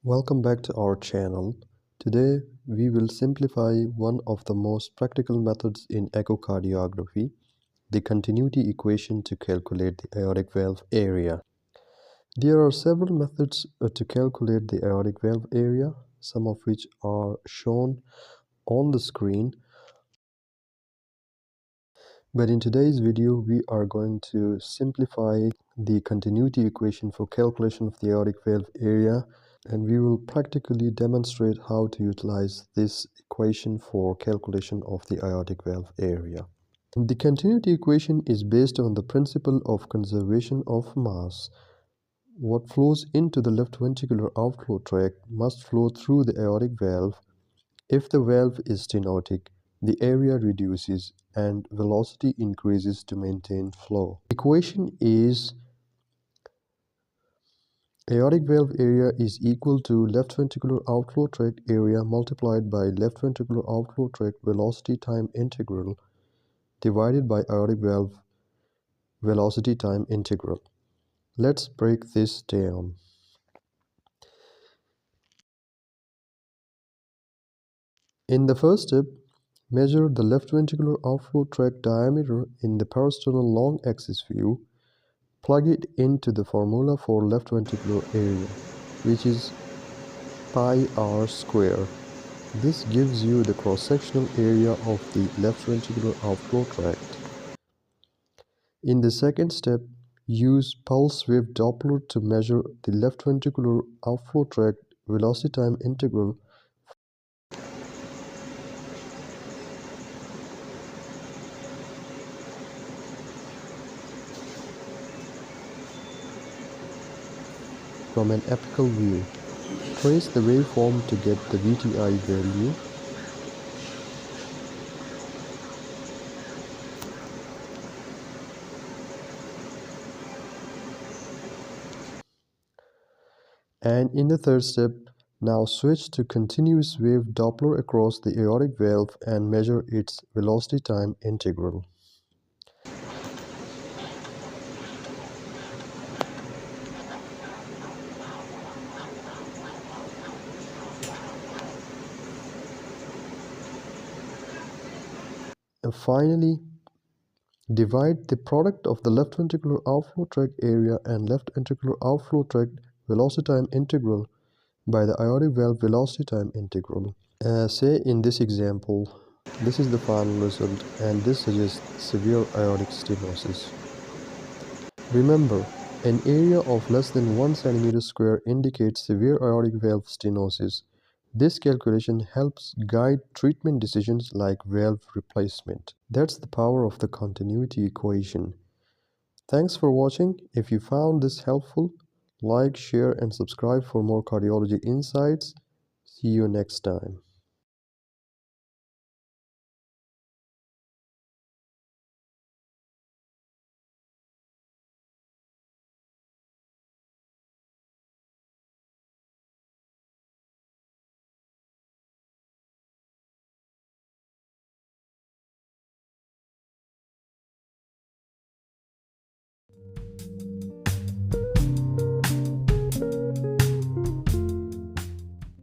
Welcome back to our channel. Today we will simplify one of the most practical methods in echocardiography, the continuity equation to calculate the aortic valve area. There are several methods to calculate the aortic valve area, some of which are shown on the screen. But in today's video, we are going to simplify the continuity equation for calculation of the aortic valve area, and we will practically demonstrate how to utilize this equation for calculation of the aortic valve area. The continuity equation is based on the principle of conservation of mass. What flows into the left ventricular outflow tract must flow through the aortic valve. If the valve is stenotic, the area reduces and velocity increases to maintain flow. The equation is aortic valve area is equal to left ventricular outflow tract area multiplied by left ventricular outflow tract velocity time integral divided by aortic valve velocity time integral. Let's break this down. In the first step, measure the left ventricular outflow tract diameter in the parasternal long axis view. Plug it into the formula for left ventricular area, which is pi r square. This gives you the cross-sectional area of the left ventricular outflow tract. In the second step, use pulse wave Doppler to measure the left ventricular outflow tract velocity time integral from an apical view. Trace the waveform to get the VTI value. And in the third step, now switch to continuous wave Doppler across the aortic valve and measure its velocity time integral. And finally, divide the product of the left ventricular outflow tract area and left ventricular outflow tract velocity time integral by the aortic valve velocity time integral. Say in this example, this is the final result, and this suggests severe aortic stenosis. Remember, an area of less than 1 cm square indicates severe aortic valve stenosis. This calculation helps guide treatment decisions like valve replacement. That's the power of the continuity equation. Thanks for watching. If you found this helpful, like, share, and subscribe for more cardiology insights. See you next time.